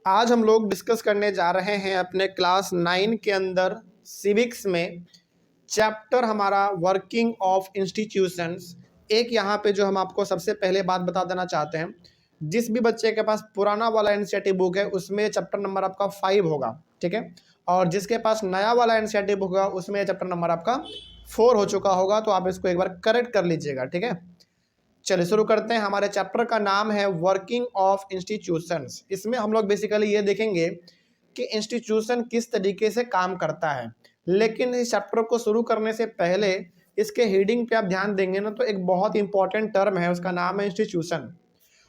आज हम लोग डिस्कस करने जा रहे हैं अपने क्लास 9 के अंदर सिविक्स में चैप्टर हमारा वर्किंग ऑफ इंस्टीट्यूशंस। एक यहाँ पे जो हम आपको सबसे पहले बात बता देना चाहते हैं, जिस भी बच्चे के पास पुराना वाला एनसीईआरटी बुक है उसमें चैप्टर नंबर आपका 5 होगा, ठीक है। और जिसके पास नया वाला एनसीईआरटी बुक होगा उसमें चैप्टर नंबर आपका 4 हो चुका होगा, तो आप इसको एक बार करेक्ट कर लीजिएगा, ठीक है। चलिए शुरू करते हैं। हमारे चैप्टर का नाम है वर्किंग ऑफ इंस्टीट्यूशंस। इसमें हम लोग बेसिकली ये देखेंगे कि इंस्टीट्यूशन किस तरीके से काम करता है। लेकिन इस चैप्टर को शुरू करने से पहले इसके हेडिंग पे आप ध्यान देंगे ना, तो एक बहुत इंपॉर्टेंट टर्म है, उसका नाम है इंस्टीट्यूशन।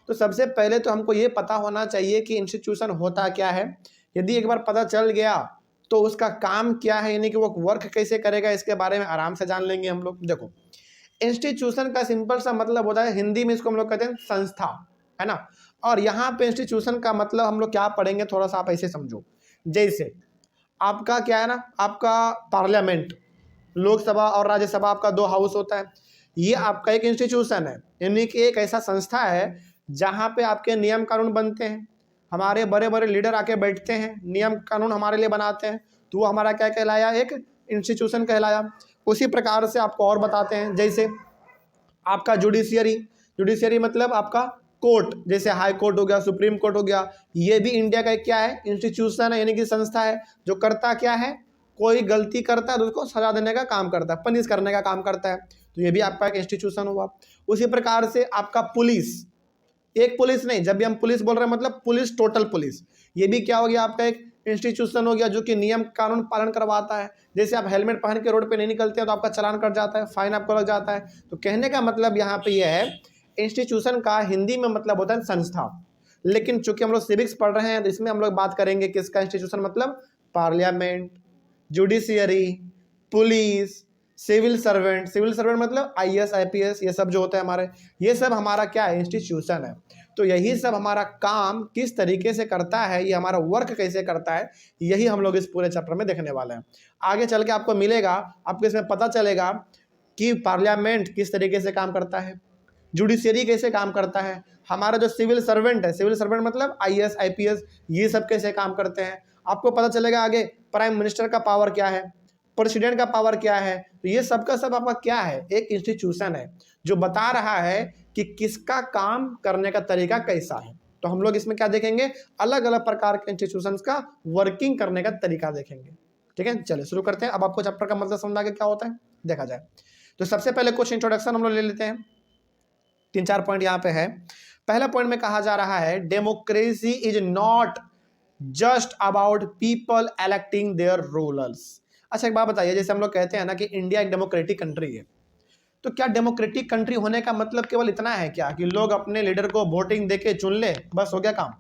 तो सबसे पहले तो हमको ये पता होना चाहिए कि इंस्टीट्यूशन होता क्या है। यदि एक बार पता चल गया तो उसका काम क्या है, यानी कि वो वर्क कैसे करेगा, इसके बारे में आराम से जान लेंगे हम लोग। देखो, इंस्टीट्यूशन का सिंपल सा मतलब होता है, हिंदी में इसको हम लोग कहते हैं संस्था, है ना। और यहाँ पे इंस्टीट्यूशन का मतलब हम लोग क्या पढ़ेंगे, थोड़ा सा आप ऐसे समझो। जैसे आपका क्या है ना, आपका पार्लियामेंट, लोकसभा और राज्यसभा, आपका 2 हाउस होता है। ये आपका एक इंस्टीट्यूशन है, यानी कि एक ऐसा संस्था है जहाँ पे आपके नियम कानून बनते हैं। हमारे बड़े बड़े लीडर आके बैठते हैं, नियम कानून हमारे लिए बनाते हैं, तो वो हमारा क्या कहलाया, एक इंस्टीट्यूशन कहलाया। उसी प्रकार से आपको और बताते हैं, जैसे आपका जुडिशियरी, जुडिशियरी मतलब आपका कोर्ट, जैसे हाई कोर्ट हो गया, सुप्रीम कोर्ट हो गया, ये भी इंडिया का एक क्या है, इंस्टीट्यूशन है, यानी कि संस्था है, जो करता क्या है, कोई गलती करता है तो उसको सजा देने का काम करता है, पनिश करने का काम करता है। तो ये भी आपका एक इंस्टीट्यूशन हुआ। उसी प्रकार से आपका पुलिस, एक पुलिस नहीं, जब भी हम पुलिस बोल रहे हैं मतलब पुलिस, टोटल पुलिस, ये भी क्या हो गया, आपका एक इंस्टीट्यूशन हो गया, जो कि नियम कानून पालन करवाता है। जैसे आप हेलमेट पहन के रोड पे नहीं निकलते हैं तो आपका चालान कट जाता है, फाइन आपको लग जाता है। तो कहने का मतलब यहाँ पे यह है, इंस्टीट्यूशन का हिंदी में मतलब होता है संस्था। लेकिन चूंकि हम लोग सिविक्स पढ़ रहे हैं तो इसमें हम लोग बात करेंगे किसका इंस्टीट्यूशन, मतलब parliament, judiciary, police, civil servant. Civil servant मतलब आईएएस आईपीएस, ये सब जो होता है हमारे, ये सब हमारा क्या है, इंस्टीट्यूशन है। तो यही सब हमारा काम किस तरीके से करता है, ये हमारा वर्क कैसे करता है, यही हम लोग इस पूरे चैप्टर में देखने वाले हैं। आगे चल के आपको मिलेगा, आपको इसमें पता चलेगा कि पार्लियामेंट किस तरीके से काम करता है, जुडिशियरी कैसे काम करता है, हमारा जो सिविल सर्वेंट है, सिविल सर्वेंट मतलब आईएएस आईपीएस, ये सब कैसे काम करते हैं। आपको पता चलेगा आगे प्राइम मिनिस्टर का पावर क्या है, प्रेसिडेंट का पावर क्या है। तो ये सब का सब आपका क्या है, एक इंस्टीट्यूशन है जो बता रहा है कि किसका काम करने का तरीका कैसा है। तो हम लोग इसमें क्या देखेंगे, अलग अलग प्रकार के इंस्टीट्यूशंस का वर्किंग करने का तरीका देखेंगे, ठीक है। चलिए शुरू करते हैं। अब आपको चैप्टर का मतलब समझ आ गया क्या होता है, देखा जाए। तो सबसे पहले कुछ इंट्रोडक्शन हम लोग ले लेते हैं, 3-4 पॉइंट यहाँ पे है। पहला पॉइंट में कहा जा रहा है, democracy is not just about people electing their rulers. अच्छा एक बात बताइए, जैसे हम लोग कहते हैं ना कि इंडिया एक डेमोक्रेटिक कंट्री है, तो क्या डेमोक्रेटिक कंट्री होने का मतलब केवल इतना है क्या कि लोग अपने लीडर को वोटिंग देके चुन ले, बस हो गया काम?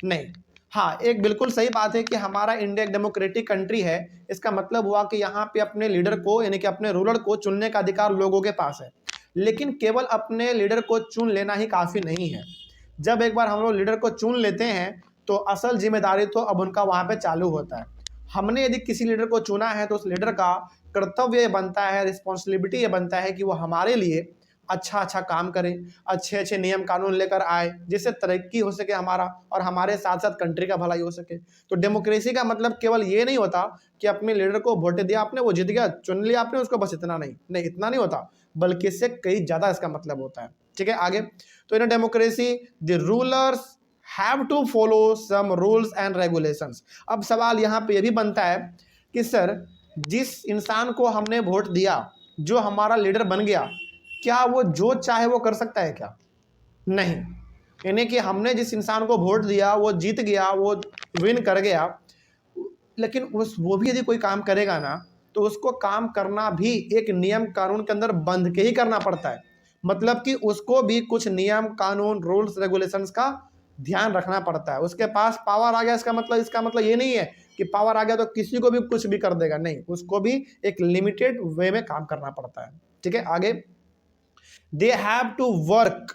नहीं। हाँ, एक बिल्कुल सही बात है कि हमारा इंडिया एक डेमोक्रेटिक कंट्री है। इसका मतलब हुआ कि यहाँ पे अपने लीडर को, यानी कि अपने रूलर को चुनने का अधिकार लोगों के पास है। लेकिन केवल अपने लीडर को चुन लेना ही काफ़ी नहीं है। जब एक बार हम लोग लीडर को चुन लेते हैं तो असल जिम्मेदारी तो अब उनका वहाँ पे चालू होता है। हमने यदि किसी लीडर को चुना है तो उस लीडर का कर्तव्य ये बनता है, रिस्पॉन्सिबिलिटी ये बनता है कि वो हमारे लिए अच्छा काम करे, अच्छे नियम कानून लेकर आए, जिससे तरक्की हो सके हमारा, और हमारे साथ साथ कंट्री का भलाई हो सके। तो डेमोक्रेसी का मतलब केवल ये नहीं होता कि अपने लीडर को वोट दिया आपने, वो जीत गया, चुन लिया आपने उसको, बस इतना नहीं, इतना नहीं होता, बल्कि इससे कई ज़्यादा इसका मतलब होता है, ठीक है। आगे, तो in democracy the rulers have to follow some rules and regulations. अब सवाल यहाँ पे ये भी बनता है कि सर, जिस इंसान को हमने वोट दिया, जो हमारा लीडर बन गया, क्या वो जो चाहे वो कर सकता है क्या? नहीं। यानी कि हमने जिस इंसान को वोट दिया वो जीत गया, वो विन कर गया, लेकिन वो भी यदि कोई काम करेगा ना, तो उसको काम करना भी एक नियम कानून के अंदर बंध के ही करना पड़ता है। मतलब कि उसको भी कुछ नियम कानून, रूल्स रेगुलेशंस का ध्यान रखना पड़ता है। उसके पास पावर आ गया, इसका मतलब ये नहीं है कि पावर आ गया तो किसी को भी कुछ भी कर देगा, नहीं, उसको भी एक लिमिटेड वे में काम करना पड़ता है, ठीक है। आगे, they have to work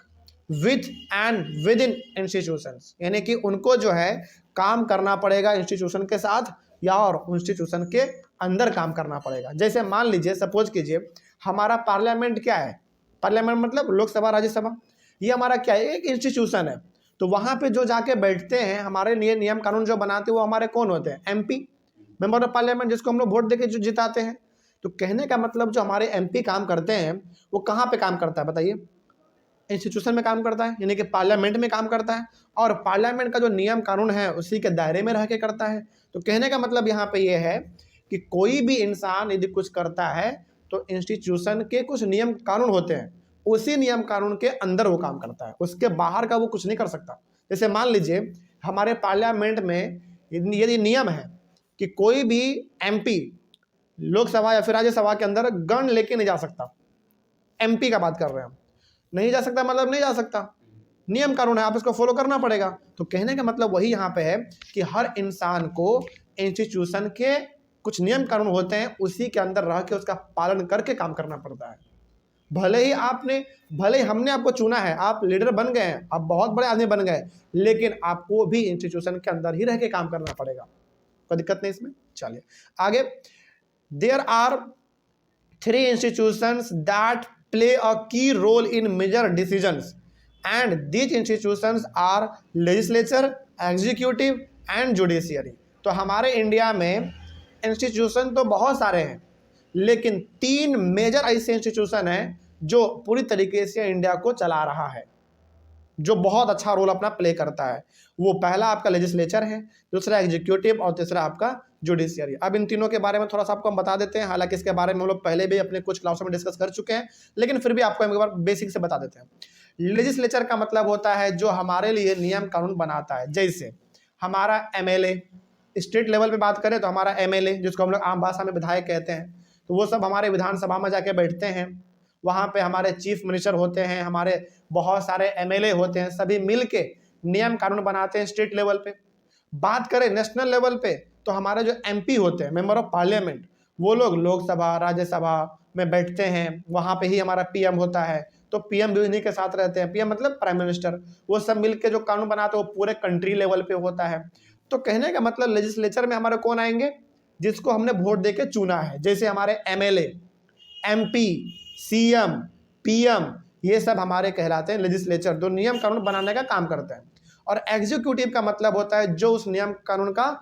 with and within institutions, यानी कि उनको जो है काम करना पड़ेगा इंस्टीट्यूशन के साथ या और इंस्टीट्यूशन के अंदर काम करना पड़ेगा। जैसे मान लीजिए, सपोज कीजिए, हमारा पार्लियामेंट क्या है, पार्लियामेंट मतलब लोकसभा राज्यसभा, ये हमारा क्या है, एक इंस्टीट्यूशन है। तो वहाँ पे जो जाके बैठते हैं हमारे लिए नियम कानून जो बनाते हैं वो हमारे कौन होते हैं? MP, मेंबर ऑफ पार्लियामेंट, जिसको हम लोग वोट देके जो जिताते हैं। तो कहने का मतलब जो हमारे MP काम करते हैं वो कहाँ पे काम करता है बताइए? इंस्टीट्यूशन में काम करता है, यानी कि पार्लियामेंट में काम करता है, और पार्लियामेंट का जो नियम कानून है उसी के दायरे में रह के करता है। तो कहने का मतलब यहाँ पे ये है कि कोई भी इंसान यदि कुछ करता है तो इंस्टीट्यूशन के कुछ नियम कानून होते हैं, उसी नियम कानून के अंदर वो काम करता है, उसके बाहर का वो कुछ नहीं कर सकता। जैसे मान लीजिए हमारे पार्लियामेंट में यदि नियम है कि कोई भी MP लोकसभा या फिर राज्यसभा के अंदर गन लेके नहीं जा सकता, MP का बात कर रहे हैं हम, नहीं जा सकता मतलब नहीं जा सकता, नियम कानून है, आप इसको फॉलो करना पड़ेगा। तो कहने का मतलब वही यहाँ पे है कि हर इंसान को इंस्टीट्यूशन के कुछ नियम कानून होते हैं, उसी के अंदर रह के उसका पालन करके काम करना पड़ता है। भले ही हमने आपको चुना है, आप लीडर बन गए हैं, आप बहुत बड़े आदमी बन गए, लेकिन आपको भी इंस्टीट्यूशन के अंदर ही रह के काम करना पड़ेगा। कोई दिक्कत नहीं इसमें। चलिए आगे। There are 3 institutions that play a key role in major decisions, and these institutions are legislature, executive and judiciary। तो हमारे इंडिया में इंस्टीट्यूशन तो बहुत सारे हैं, लेकिन 3 मेजर ऐसे इंस्टीट्यूशन हैं जो पूरी तरीके से इंडिया को चला रहा है, जो बहुत अच्छा रोल अपना प्ले करता है। वो पहला आपका लेजिस्लेचर है, दूसरा एग्जीक्यूटिव और तीसरा आपका जुडिशियरी। अब इन तीनों के बारे में थोड़ा सा आपको हम बता देते हैं, हालांकि इसके बारे में हम लोग पहले भी अपने कुछ क्लासों में डिस्कस कर चुके हैं, लेकिन फिर भी आपको एक बार बेसिक से बता देते हैं। लेजिस्लेचर का मतलब होता है जो हमारे लिए नियम कानून बनाता है। जैसे हमारा MLA, स्टेट लेवल पे बात करें तो हमारा MLA, जिसको हम लोग आम भाषा में विधायक कहते हैं, तो वो सब हमारे विधानसभा में जाके बैठते हैं। वहाँ पे हमारे चीफ मिनिस्टर होते हैं, हमारे बहुत सारे MLA होते हैं, सभी मिल के नियम कानून बनाते हैं स्टेट लेवल पे। बात करें नेशनल लेवल पे तो हमारे जो MP होते हैं, मेंबर ऑफ पार्लियामेंट, वो लोग लोकसभा राज्यसभा में बैठते हैं, वहाँ पे ही हमारा PM होता है, तो PM भी उन्हीं के साथ रहते हैं। PM मतलब प्राइम मिनिस्टर। वो सब मिल के जो कानून बनाते हैं वो पूरे कंट्री लेवल पे होता है। तो कहने का मतलब लेजिस्लेचर में हमारे कौन आएंगे? जिसको हमने वोट दे के चुना है। जैसे हमारे MLA, MP, CM, PM, ये सब हमारे कहलाते हैं लेजिस्लेचर, जो नियम कानून बनाने का काम करते हैं। और एग्जीक्यूटिव का मतलब होता है जो उस नियम कानून का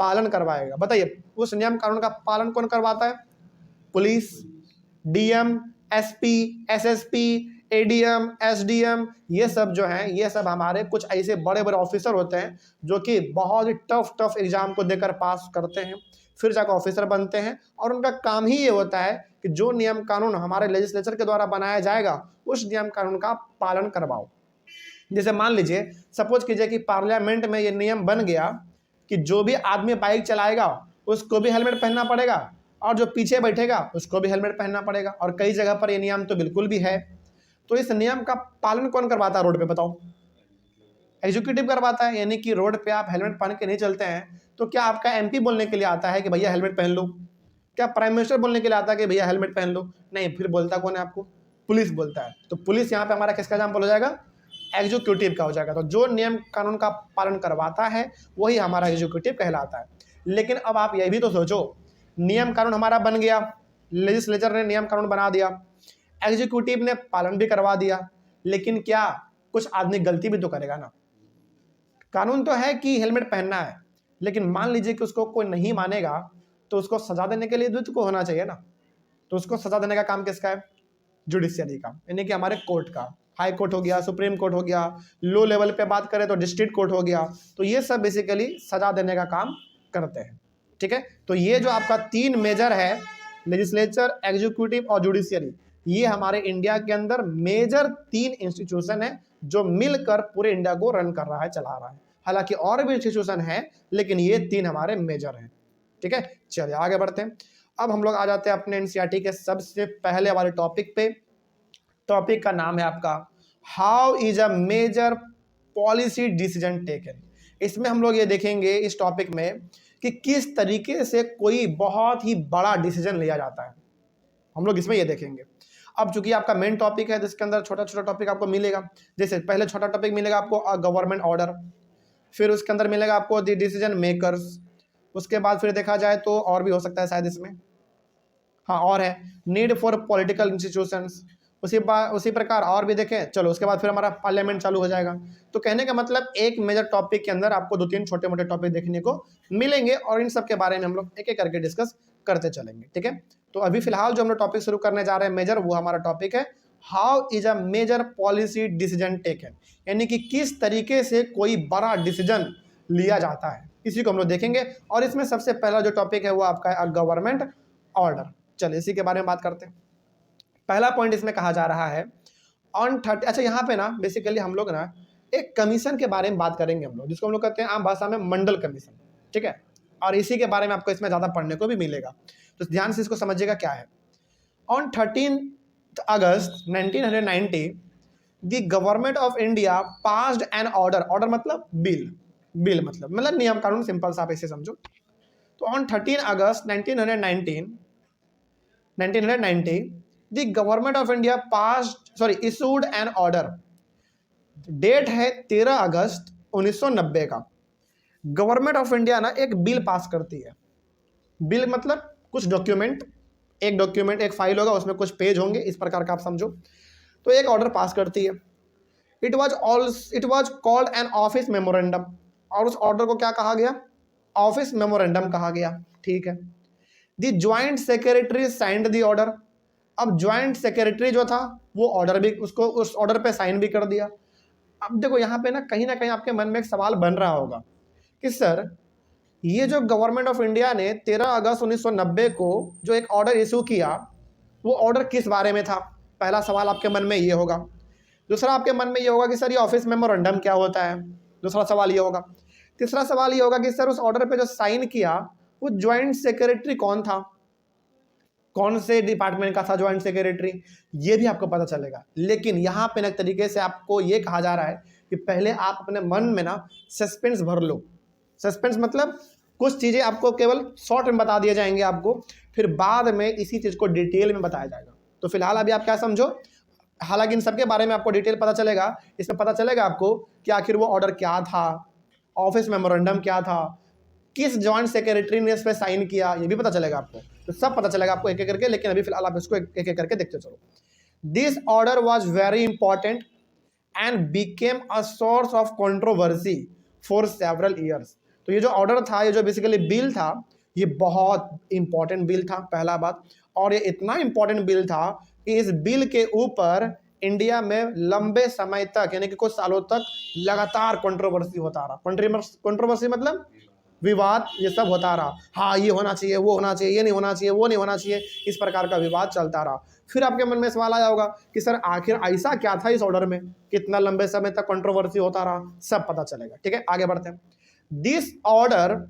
पालन करवाएगा। बताइए उस नियम कानून का पालन कौन करवाता है? Police, DM, SP, SSP, ADM, SDM, ये सब जो हैं, ये सब हमारे कुछ ऐसे बड़े बड़े ऑफिसर होते हैं जो कि बहुत ही टफ एग्जाम को देकर पास करते हैं, फिर जाकर ऑफिसर बनते हैं, और उनका काम ही ये होता है कि जो नियम कानून हमारे लेजिस्लेचर के द्वारा बनाया जाएगा उस नियम कानून का पालन करवाओ। जैसे मान लीजिए, सपोज कीजिए कि पार्लियामेंट में ये नियम बन गया कि जो भी आदमी बाइक चलाएगा उसको भी हेलमेट पहनना पड़ेगा, और जो पीछे बैठेगा उसको भी हेलमेट पहनना पड़ेगा, और कई जगह पर ये नियम तो बिल्कुल भी है। तो इस नियम का पालन कौन करवाता है रोड पे? बताओ। एग्जीक्यूटिव करवाता है, यानी कि रोड पे आप हेलमेट पहन के नहीं चलते हैं तो क्या आपका MP बोलने के लिए आता है कि भैया हेलमेट पहन लो? क्या प्राइम मिनिस्टर बोलने के लिए आता है कि भैया हेलमेट पहन लो? नहीं, फिर बोलता कौन है आपको? पुलिस बोलता है। तो पुलिस यहाँ पे हमारा किसका एग्जाम्पल हो जाएगा? एग्जीक्यूटिव का हो जाएगा। तो जो नियम कानून का पालन करवाता है वही हमारा एग्जीक्यूटिव कहलाता है। लेकिन अब आप यह भी तो सोचो, नियम कानून हमारा बन गया, लेजिस्लेचर ने नियम कानून बना दिया, एग्जीक्यूटिव ने पालन भी करवा दिया, लेकिन क्या कुछ आदमी गलती भी तो करेगा ना? कानून तो है कि हेलमेट पहनना है, लेकिन मान लीजिए कि उसको कोई नहीं मानेगा तो उसको सजा देने के लिए भी को होना चाहिए ना। तो उसको सजा देने का काम किसका है? जुडिशियरी का, यानी कि हमारे कोर्ट का। हाई कोर्ट हो गया, सुप्रीम कोर्ट हो गया, लो लेवल पे बात करें तो डिस्ट्रिक्ट कोर्ट हो गया। तो ये सब बेसिकली सजा देने का काम करते हैं। ठीक है, तो ये जो आपका 3 मेजर है, लेजिस्लेचर, एग्जीक्यूटिव और जुडिशियरी, ये हमारे इंडिया के अंदर मेजर 3 इंस्टीट्यूशन है जो मिलकर पूरे इंडिया को रन कर रहा है, चला रहा है। हालांकि और भी इंस्टीट्यूशन है, लेकिन ये 3 हमारे मेजर हैं। ठीक है, चलिए आगे बढ़ते हैं। अब हम लोग आ जाते हैं अपने NCERT के सबसे पहले वाले टॉपिक पे। टॉपिक का नाम है आपका how is a major policy decision taken. इसमें हम लोग ये देखेंगे इस टॉपिक में कि किस तरीके से कोई बहुत ही बड़ा डिसीजन लिया जाता है, हम लोग इसमें ये देखेंगे। अब चूंकि आपका मेन टॉपिक है, जिसके अंदर छोटा छोटा टॉपिक आपको मिलेगा। जैसे पहले छोटा टॉपिक मिलेगा आपको गवर्नमेंट ऑर्डर, फिर उसके अंदर मिलेगा आपको द डिसीजन मेकर्स, उसके बाद फिर देखा जाए तो और भी हो सकता है शायद इसमें, हाँ और है नीड फॉर पॉलिटिकल इंस्टीट्यूशंस, उसी प्रकार और भी देखें, चलो उसके बाद फिर हमारा पार्लियामेंट चालू हो जाएगा। तो कहने का मतलब एक मेजर टॉपिक के अंदर आपको 2-3 छोटे मोटे टॉपिक देखने को मिलेंगे और इन सब के बारे में हम लोग एक एक करके डिस्कस करते चलेंगे, ठीक है। तो अभी फिलहाल जो हम लोग टॉपिक शुरू करने जा रहे हैं मेजर, वो हमारा टॉपिक है how is a major policy decision taken, यानी कि किस तरीके से कोई बड़ा डिसीजन लिया जाता है, इसी को हम लोग देखेंगे। और इसमें सबसे पहला जो टॉपिक है वो आपका है गवर्नमेंट ऑर्डर। चलिए इसी के बारे में बात करते हैं। पहला पॉइंट इसमें कहा जा रहा है ऑन 30, अच्छा यहाँ पे ना बेसिकली हम लोग ना एक कमीशन के बारे में बात करेंगे हम लोग, जिसको हम लोग कहते हैं आम भाषा में मंडल कमीशन, ठीक है। और इसी के बारे में आपको इसमें ज़्यादा पढ़ने को भी मिलेगा, तो ध्यान से इसको समझिएगा क्या है। On 13 August 1990 the government of India passed an order, order मतलब बिल मतलब नियम कानून, सिंपल सा आप इसे समझो। तो on 13 August 1990 the government of India issued an order, date है 13 अगस्त 1990 का। गवर्नमेंट ऑफ इंडिया ना एक बिल पास करती है। बिल मतलब कुछ डॉक्यूमेंट, एक फाइल होगा, उसमें कुछ पेज होंगे, इस प्रकार का आप समझो। तो एक ऑर्डर पास करती है। It was called an office memorandum, और उस ऑर्डर को क्या कहा गया? ऑफिस मेमोरेंडम कहा गया, ठीक है। The joint secretary signed the order, अब ज्वाइंट सेक्रेटरी जो था वो ऑर्डर भी उस ऑर्डर पे साइन भी कर दिया। अब देखो यहाँ पे ना कहीं आपके मन में एक सवाल बन रहा होगा कि सर ये जो गवर्नमेंट ऑफ इंडिया ने 13 अगस्त 1990 को जो एक ऑर्डर इशू किया, वो ऑर्डर किस बारे में था? पहला सवाल आपके मन में ये होगा। दूसरा आपके मन में ये होगा कि सर ये ऑफिस मेमोरेंडम क्या होता है? दूसरा सवाल ये होगा। तीसरा सवाल ये होगा कि सर उस ऑर्डर पे जो साइन किया वो ज्वाइंट सेक्रेटरी कौन था, कौन से डिपार्टमेंट का था ज्वाइंट सेक्रेटरी, ये भी आपको पता चलेगा। लेकिन यहाँ पे ना तरीके से आपको ये कहा जा रहा है कि पहले आप अपने मन में ना सस्पेंस भर लो। सस्पेंस मतलब कुछ चीज़ें आपको केवल शॉर्ट में बता दिए जाएंगे आपको, फिर बाद में इसी चीज़ को डिटेल में बताया जाएगा। तो फिलहाल अभी आप क्या समझो, हालांकि इन सबके बारे में आपको डिटेल पता चलेगा, इसमें पता चलेगा आपको कि आखिर वो ऑर्डर क्या था, ऑफिस मेमोरेंडम क्या था, किस ज्वाइंट सेक्रेटरी ने इस पर साइन किया, ये भी पता चलेगा आपको। तो सब पता चलेगा आपको एक एक करके, लेकिन अभी फिलहाल आप इसको एक एक करके देखते चलो। This order was very important and became a source of controversy for several years. तो ये जो ऑर्डर था, ये जो बेसिकली बिल था, ये बहुत इंपॉर्टेंट बिल था, पहला बात। और ये इतना इंपॉर्टेंट बिल था कि इस बिल के ऊपर इंडिया में लंबे समय तक, यानी कि कुछ सालों तक लगातार कंट्रोवर्सी होता रहा। कंट्रोवर्सी मतलब विवाद, ये सब होता रहा। हाँ ये होना चाहिए, वो होना चाहिए, ये नहीं होना चाहिए, वो नहीं होना चाहिए, इस प्रकार का विवाद चलता रहा। फिर आपके मन में सवाल आया होगा कि सर आखिर ऐसा क्या था इस ऑर्डर में, कितना लंबे समय तक कंट्रोवर्सी होता रहा, सब पता चलेगा, ठीक है। आगे बढ़ते हैं। This order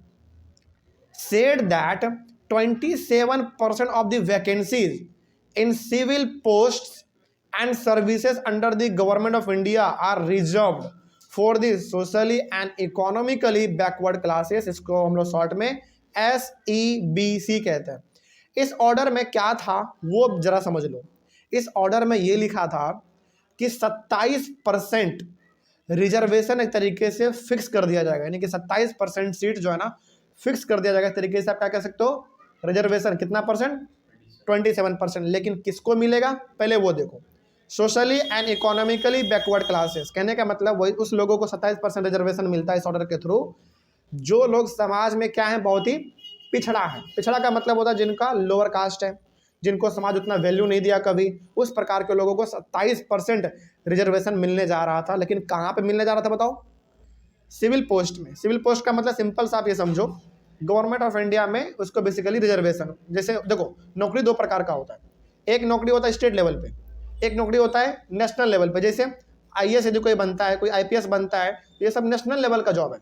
said that 27% of the vacancies in civil posts and services under the government of India are reserved for the socially and economically backward classes। इसको हम लोग शॉर्ट में SEBC कहते हैं। इस ऑर्डर में क्या था वो जरा समझ लो। इस ऑर्डर में ये लिखा था कि 27% रिजर्वेशन एक तरीके से फिक्स कर दिया जाएगा, यानी कि 27% सीट जो है ना फिक्स कर दिया जाएगा। इस तरीके से आप क्या कह सकते हो, रिजर्वेशन कितना परसेंट? 27%। लेकिन किसको मिलेगा पहले वो देखो, socially and economically backward classes. कहने का मतलब वही उस लोगों को 27% रिजर्वेशन मिलता है इस ऑर्डर के थ्रू जो लोग समाज में क्या है, बहुत ही पिछड़ा है। पिछड़ा का मतलब होता है जिनका लोअर कास्ट है, जिनको समाज उतना वैल्यू नहीं दिया कभी, उस प्रकार के लोगों को 27% रिजर्वेशन मिलने जा रहा था। लेकिन कहाँ पे मिलने जा रहा था बताओ? सिविल पोस्ट में। सिविल पोस्ट का मतलब सिंपल सा आप ये समझो, गवर्नमेंट ऑफ इंडिया में उसको बेसिकली रिजर्वेशन, जैसे देखो नौकरी दो प्रकार का होता है। एक नौकरी होता है स्टेट लेवल पे, एक नौकरी होता है नेशनल लेवल पे। जैसे IAS यदि कोई बनता है, कोई IPS बनता है, ये सब नेशनल लेवल का जॉब है।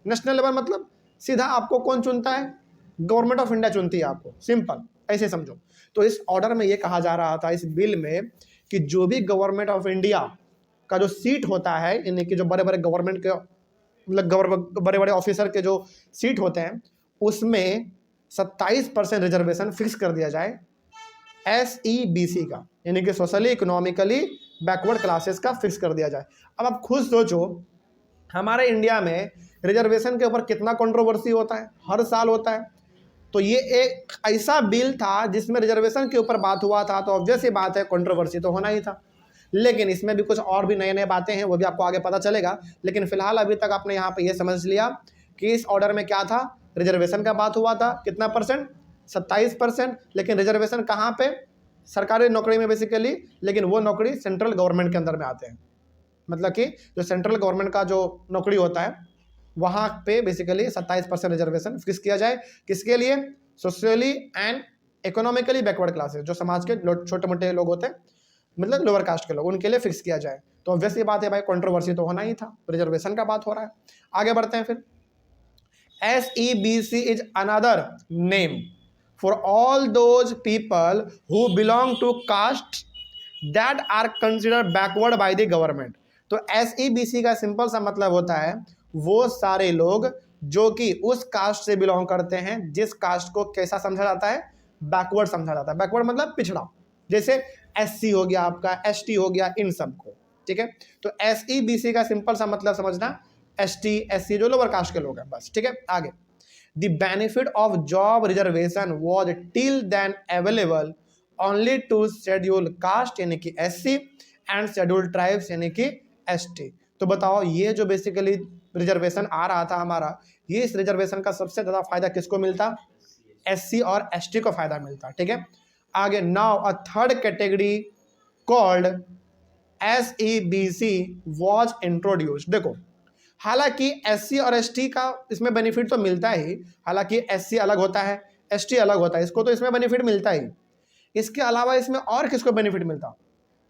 नेशनल लेवल मतलब सीधा आपको कौन चुनता है? गवर्नमेंट ऑफ इंडिया चुनती है आपको, सिंपल ऐसे समझो। तो इस ऑर्डर में ये कहा जा रहा था इस बिल में कि जो भी गवर्नमेंट ऑफ इंडिया का जो सीट होता है, यानी कि जो बड़े बड़े गवर्नमेंट के मतलब बड़े बड़े ऑफिसर के जो सीट होते हैं, उसमें 27% रिजर्वेशन फिक्स कर दिया जाए SEBC का, यानी कि सोशली इकोनॉमिकली बैकवर्ड क्लासेस का फिक्स कर दिया जाए। अब आप खुद सोचो, हमारे इंडिया में रिजर्वेशन के ऊपर कितना कंट्रोवर्सी होता है, हर साल होता है। तो ये एक ऐसा बिल था जिसमें रिजर्वेशन के ऊपर बात हुआ था, तो ऑब्वियस ही बात है कंट्रोवर्सी तो होना ही था। लेकिन इसमें भी कुछ और भी नए नए बातें हैं, वो भी आपको आगे पता चलेगा। लेकिन फिलहाल अभी तक आपने यहाँ पे ये समझ लिया कि इस ऑर्डर में क्या था, रिजर्वेशन का बात हुआ था, कितना परसेंट, 27%। लेकिन रिजर्वेशन कहाँ पे, सरकारी नौकरी में बेसिकली, लेकिन वो नौकरी सेंट्रल गवर्नमेंट के अंदर में आते हैं। मतलब कि जो सेंट्रल गवर्नमेंट का जो नौकरी होता है वहाँ पे बेसिकली 27% रिजर्वेशन फिक्स किया जाए। किसके लिए, socially and economically backward classes, जो समाज के छोटे मोटे लोग होते हैं, मतलब लोअर कास्ट के लोग, उनके लिए फिक्स किया जाए। तो ऑब्वियसली बात है भाई, कंट्रोवर्सी तो होना ही था, रिजर्वेशन का बात हो रहा है। आगे बढ़ते हैं फिर। SEBC is another name for all those people who belong to caste that are considered backward by the government. तो SEBC का सिंपल सा मतलब होता है वो सारे लोग जो कि उस कास्ट से बिलोंग करते हैं जिस कास्ट को कैसा समझा जाता है, बैकवर्ड समझा जाता है। बैकवर्ड मतलब पिछड़ा, जैसे SC हो गया आपका, ST हो गया, इन सबको, ठीक है। तो SEBC का सिंपल सा मतलब समझना, ST SC जो लोअर कास्ट के लोग हैं, बस, ठीक है। आगे, the benefit of job reservation was till then available only to schedule caste यानी कि SC एंड शेड्यूल ट्राइब्स यानी कि ST। तो बताओ ये जो बेसिकली रिजर्वेशन आ रहा था हमारा, ये इस रिजर्वेशन का सबसे ज्यादा फायदा किसको मिलता, SC और ST को फायदा मिलता, ठीक है। आगे, now a third category called SEBC was introduced. देखो, हालांकि SC और ST का इसमें बेनिफिट तो मिलता ही, हालांकि SC अलग होता है, ST अलग होता है, इसको तो इसमें बेनिफिट मिलता ही। इसके अलावा इसमें और किसको बेनिफिट मिलता,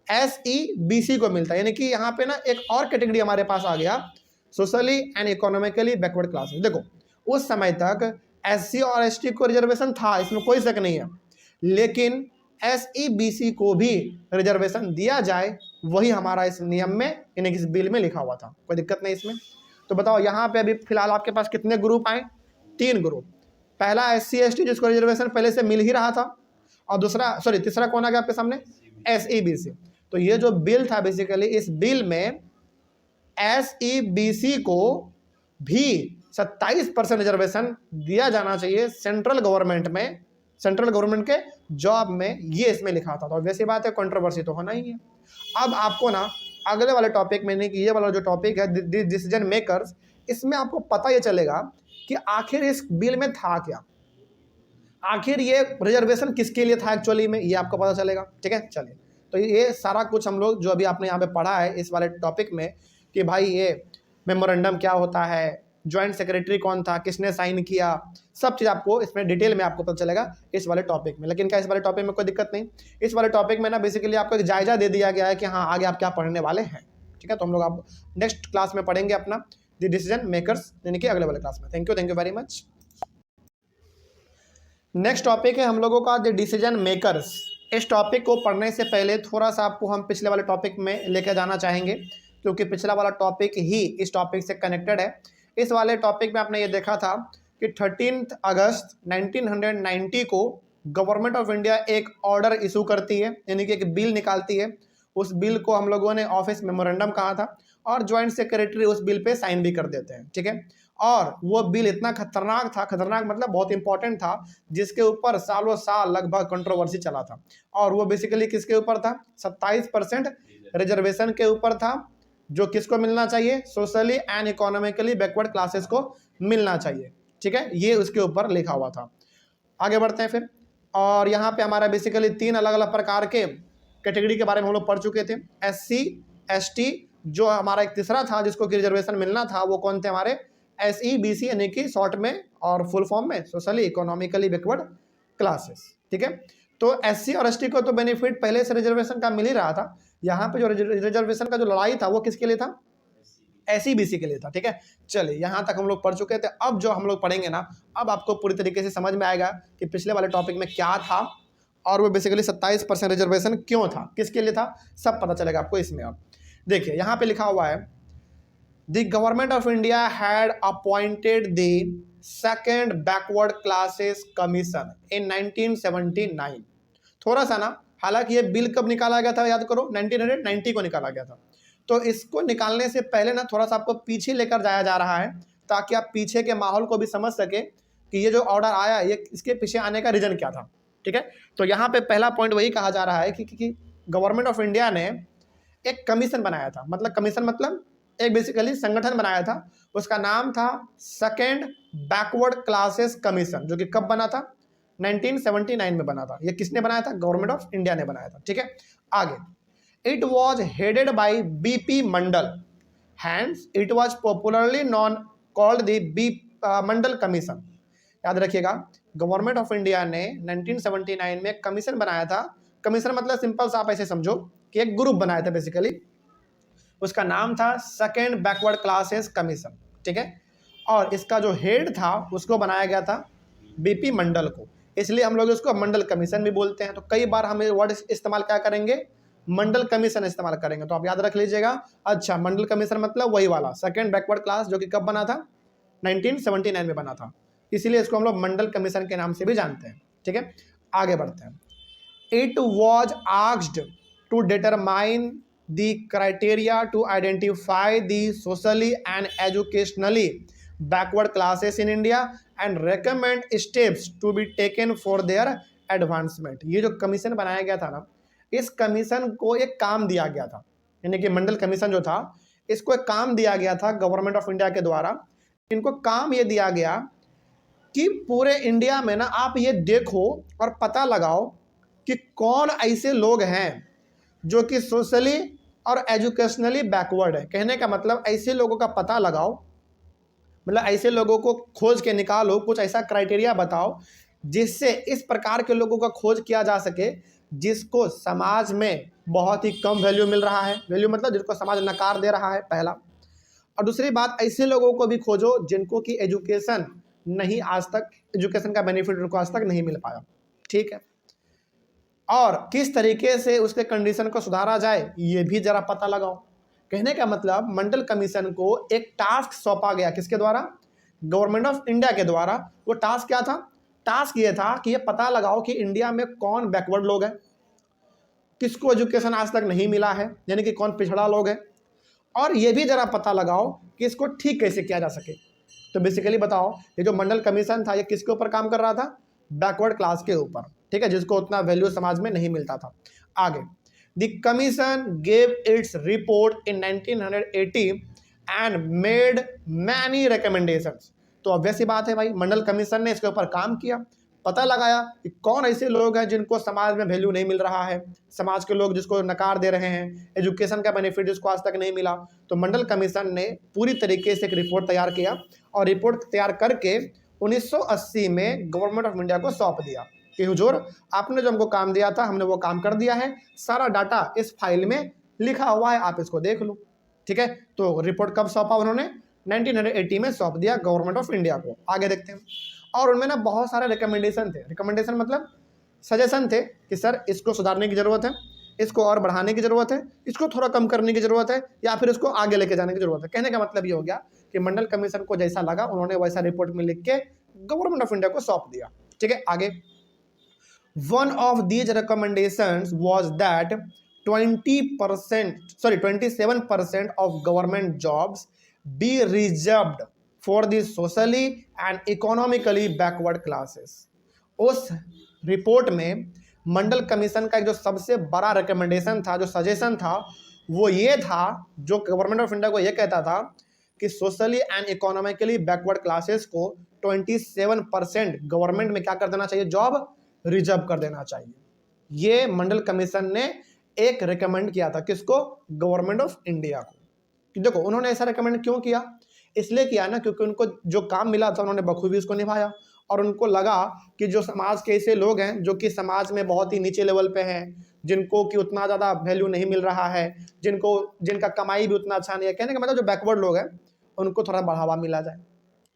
SEBC को मिलता है। यानी कि यहाँ पे ना एक और कैटेगरी हमारे पास आ गया, socially and economically backward classes. देखो, उस समय तक SC और ST को रिजर्वेशन था, इसमें कोई शक नहीं है, लेकिन SEBC को भी रिजर्वेशन दिया जाए, वही हमारा इस नियम में यानी कि इस बिल में लिखा हुआ था, कोई दिक्कत नहीं इसमें। तो बताओ यहाँ पे अभी फिलहाल आपके पास कितने ग्रुप आए, 3 ग्रुप। पहला SC ST जिसको रिजर्वेशन पहले से मिल ही रहा था, और तीसरा कौन आ गया आपके सामने, SEBC। तो ये जो बिल था बेसिकली, इस बिल में SEBC को भी 27% रिजर्वेशन दिया जाना चाहिए सेंट्रल गवर्नमेंट में, सेंट्रल गवर्नमेंट के जॉब में, ये इसमें लिखा था। तो वैसी बात है, कंट्रोवर्सी तो होना ही है। अब आपको ना अगले वाले टॉपिक में, नहीं कि ये वाला जो टॉपिक है डिसीजन मेकर्स, इसमें आपको पता ये चलेगा कि आखिर इस बिल में था क्या, आखिर ये रिजर्वेशन किसके लिए था एक्चुअली में, ये आपको पता चलेगा, ठीक है। चलिए, तो ये सारा कुछ हम लोग जो अभी आपने यहाँ पे पढ़ा है इस वाले टॉपिक में, कि भाई ये मेमोरेंडम क्या होता है, ज्वाइंट सेक्रेटरी कौन था, किसने साइन किया, सब चीज़ आपको इसमें डिटेल में आपको पता चलेगा इस वाले टॉपिक में। लेकिन क्या इस वाले टॉपिक में कोई दिक्कत नहीं, इस वाले टॉपिक में ना बेसिकली आपको एक जायजा दे दिया गया है कि हाँ आगे आप क्या पढ़ने वाले हैं, ठीक है। तो हम लोग आप नेक्स्ट क्लास में पढ़ेंगे अपना द डिसीजन मेकर्स, यानी कि अगले वाले क्लास में। Thank you very much. Next topic है हम लोगों का द डिसीजन मेकर्स। इस टॉपिक को पढ़ने से पहले थोड़ा सा आपको हम पिछले वाले टॉपिक में लेकर जाना चाहेंगे, क्योंकि पिछला वाला टॉपिक ही इस टॉपिक से कनेक्टेड है। इस वाले टॉपिक में आपने ये देखा था कि 13 अगस्त 1990 को गवर्नमेंट ऑफ इंडिया एक ऑर्डर इशू करती है, यानी कि एक बिल निकालती है। उस बिल को हम लोगों ने ऑफिस मेमोरेंडम कहा था, और ज्वाइंट सेक्रेटरी उस बिल पे साइन भी कर देते हैं, ठीक है। और वो बिल इतना खतरनाक था, खतरनाक मतलब बहुत इंपॉर्टेंट था, जिसके ऊपर सालों साल लगभग कंट्रोवर्सी चला था। और वो बेसिकली किसके ऊपर था, 27% रिजर्वेशन के ऊपर था, जो किसको मिलना चाहिए, socially and economically backward classes को मिलना चाहिए, ठीक है। ये उसके ऊपर लिखा हुआ था। आगे बढ़ते हैं फिर, और यहाँ पे हमारा बेसिकली 3 अलग अलग प्रकार के कैटेगरी के बारे में हम लोग पढ़ चुके थे। SC ST, जो हमारा एक तीसरा था जिसको कि रिजर्वेशन मिलना था, वो कौन थे हमारे, SEBC यानी कि शॉर्ट में और फुल फॉर्म में सोशली इकोनॉमिकली बैकवर्ड क्लासेस, ठीक है। तो SC और ST को तो बेनिफिट पहले से रिजर्वेशन का मिल ही रहा था। यहाँ पे जो रिजर्वेशन का जो लड़ाई था वो किसके लिए था, SEBC के लिए था, ठीक है। चलिए, यहाँ तक हम लोग पढ़ चुके थे। अब जो हम लोग पढ़ेंगे ना, अब आपको पूरी तरीके से समझ में आएगा कि पिछले वाले टॉपिक में क्या था, और वो बेसिकली 27% रिजर्वेशन क्यों था, किसके लिए था, सब पता चलेगा आपको इसमें। अब देखिए, यहाँ पे लिखा हुआ है, the government of India had appointed the second backward classes commission इन 1979। थोड़ा सा ना, हालांकि ये बिल कब निकाला गया था याद करो, 1990 को निकाला गया था। तो इसको निकालने से पहले ना थोड़ा सा आपको पीछे लेकर जाया जा रहा है, ताकि आप पीछे के माहौल को भी समझ सके कि ये जो ऑर्डर आया ये इसके पीछे आने का रीजन क्या था। ठीक है, तो यहाँ पे पहला पॉइंट वही कहा जा रहा है कि गवर्नमेंट ऑफ इंडिया ने एक कमीशन बनाया था, मतलब कमीशन मतलब एक बेसिकली संगठन बनाया था, उसका नाम था सेकेंड बैकवर्ड क्लासेस कमीशन, जो कि कब बना था, 1979 में बना था। ये किसने बनाया था, गवर्नमेंट ऑफ इंडिया ने बनाया था। ठीक है, आगे, it was headed by BP Mandal, hence it was popularly known called the B Mandal commission. याद रखिएगा, गवर्नमेंट ऑफ इंडिया ने 1979 में कमीशन बनाया था। कमीशन मतलब सिंपल सा आप ऐसे समझो कि एक ग्रुप बनाया था बेसिकली, उसका नाम था सेकेंड बैकवर्ड क्लासेस कमीशन। ठीक है, और इसका जो हेड था उसको बनाया गया था बीपी मंडल को, इसलिए हम लोग उसको मंडल कमीशन भी बोलते हैं। तो कई बार हम वर्ड इस्तेमाल क्या करेंगे, मंडल कमीशन इस्तेमाल करेंगे, तो आप याद रख लीजिएगा। अच्छा, मंडल कमीशन मतलब वही वाला सेकेंड बैकवर्ड क्लास, जो कि कब बना था, 1979 में बना था, इसीलिए इसको हम लोग मंडल कमीशन के नाम से भी जानते हैं। ठीक है, आगे बढ़ते हैं। It was asked to determine the criteria to identify the socially and educationally backward classes in India and recommend steps to be taken for their advancement. ये जो कमीशन बनाया गया था ना, इस कमीशन को एक काम दिया गया था, यानी कि मंडल कमीशन जो था, इसको एक काम दिया गया था गवर्नमेंट ऑफ इंडिया के द्वारा। इनको काम ये दिया गया कि पूरे इंडिया में ना आप ये देखो और पता लगाओ कि कौन ऐसे लोग हैं जो कि सोशली और एजुकेशनली बैकवर्ड है। कहने का मतलब ऐसे लोगों का पता लगाओ, मतलब ऐसे लोगों को खोज के निकालो, कुछ ऐसा क्राइटेरिया बताओ जिससे इस प्रकार के लोगों का खोज किया जा सके जिसको समाज में बहुत ही कम वैल्यू मिल रहा है, वैल्यू मतलब जिसको समाज नकार दे रहा है, पहला। और दूसरी बात, ऐसे लोगों को भी खोजो जिनको कि एजुकेशन नहीं, आज तक एजुकेशन का बेनिफिट उनको आज तक नहीं मिल पाया। ठीक है, और किस तरीके से उसके कंडीशन को सुधारा जाए ये भी जरा पता लगाओ। कहने का मतलब मंडल कमीशन को एक टास्क सौंपा गया, किसके द्वारा, गवर्नमेंट ऑफ इंडिया के द्वारा। वो टास्क क्या था, टास्क ये था कि ये पता लगाओ कि इंडिया में कौन बैकवर्ड लोग हैं, किसको एजुकेशन आज तक नहीं मिला है, यानी कि कौन पिछड़ा लोग है, और ये भी जरा पता लगाओ कि इसको ठीक कैसे किया जा सके। तो बेसिकली बताओ, ये जो मंडल कमीशन था ये किसके ऊपर काम कर रहा था, बैकवर्ड क्लास के ऊपर। ठीक है, जिसको उतना वैल्यू समाज में नहीं मिलता था। आगे, the commission gave its report in 1980 and made many recommendations. तो ऑब्वियस ही बात है भाई, मंडल कमीशन ने इसके ऊपर काम किया, पता लगाया कि कौन ऐसे लोग हैं जिनको समाज में वैल्यू नहीं मिल रहा है, समाज के लोग जिसको नकार दे रहे हैं, एजुकेशन का बेनिफिट जिसको आज तक नहीं मिला। तो मंडल कमीशन ने पूरी तरीके से एक रिपोर्ट तैयार किया, और रिपोर्ट तैयार करके 1980 में गवर्नमेंट ऑफ इंडिया को सौंप दिया कि हुजूर, आपने जो हमको काम दिया था हमने वो काम कर दिया है, सारा डाटा इस फाइल में लिखा हुआ है, आप इसको देख लो। ठीक है, तो रिपोर्ट कब सौंपा उन्होंने, 1980 में सौंप दिया गवर्नमेंट ऑफ इंडिया को। आगे देखते हैं, और उनमें ना बहुत सारे रिकमेंडेशन थे, रिकमेंडेशन मतलब सजेशन थे कि सर इसको सुधारने की ज़रूरत है, इसको और बढ़ाने की ज़रूरत है, इसको थोड़ा कम करने की ज़रूरत है, या फिर इसको आगे लेके जाने की ज़रूरत है। कहने का मतलब ये हो गया कि मंडल कमीशन को जैसा लगा उन्होंने वैसा रिपोर्ट में लिख के गवर्नमेंट ऑफ इंडिया को सौंप दिया। ठीक है, आगे, one of these recommendations was that 27% of government jobs be reserved for the socially and economically backward classes. उस रिपोर्ट में मंडल कमीशन का एक जो सबसे बड़ा रिकमेंडेशन था, जो सजेशन था, वो ये था, जो गवर्नमेंट ऑफ इंडिया को ये कहता था कि socially and economically backward classes को 27% गवर्नमेंट में क्या कर देना चाहिए, जॉब रिजर्व कर देना चाहिए। ये मंडल कमीशन ने एक रिकमेंड किया था, किसको, गवर्नमेंट ऑफ इंडिया को। कि देखो उन्होंने ऐसा रिकमेंड क्यों किया, इसलिए किया ना क्योंकि उनको जो काम मिला था उन्होंने बखूबी उसको निभाया, और उनको लगा कि जो समाज के ऐसे लोग हैं जो कि समाज में बहुत ही नीचे लेवल पे हैं, जिनको कि उतना ज़्यादा वैल्यू नहीं मिल रहा है, जिनका कमाई भी उतना अच्छा नहीं है, कहने का मतलब जो बैकवर्ड लोग हैं उनको थोड़ा बढ़ावा मिला जाए।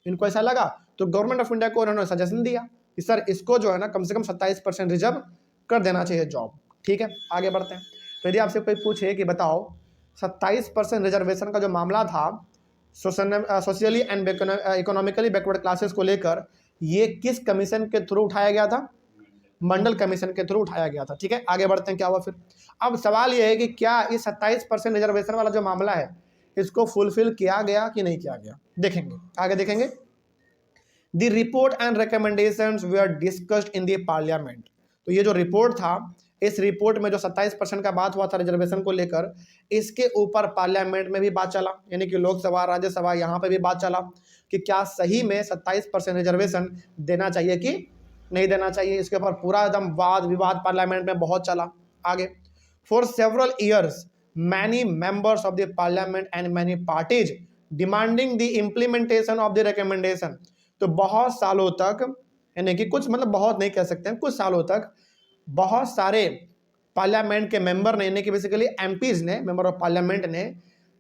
इनको ऐसा लगा तो गवर्नमेंट ऑफ इंडिया को उन्होंने सजेशन दिया कि सर इसको जो है ना कम से कम 27% रिजर्व कर देना चाहिए जॉब। ठीक है, आगे बढ़ते हैं। तो यदि आपसे कोई पूछे कि बताओ 27% रिजर्वेशन का जो मामला था socially and economically backward classes को लेकर, ये किस कमीशन के थ्रू उठाया गया था, मंडल कमीशन के थ्रू उठाया गया था। ठीक है, आगे बढ़ते हैं, क्या हुआ फिर। अब सवाल यह है कि क्या ये 27% रिजर्वेशन वाला जो मामला है इसको फुलफिल किया गया कि नहीं किया गया, देखेंगे, आगे देखेंगे। The report and recommendations were discussed in the parliament. तो ये जो रिपोर्ट था, इस रिपोर्ट में जो 27% का बात हुआ था रिजर्वेशन को लेकर, इसके ऊपर पार्लियामेंट में भी बात चला, यानी कि लोकसभा राज्यसभा यहाँ पे भी बात चला कि क्या सही में 27% रिजर्वेशन देना चाहिए कि नहीं देना चाहिए। इसके ऊपर पूरा एकदम वाद विवाद पार्लियामेंट में बहुत चला। आगे, for several years many members of the parliament and many parties demanding the implementation of the recommendation. तो बहुत सालों तक, यानी कि कुछ, मतलब बहुत नहीं कह सकते हैं, कुछ सालों तक बहुत सारे पार्लियामेंट के मेंबर ने, यानी कि बेसिकली एमपीज ने, मेंबर ऑफ पार्लियामेंट ने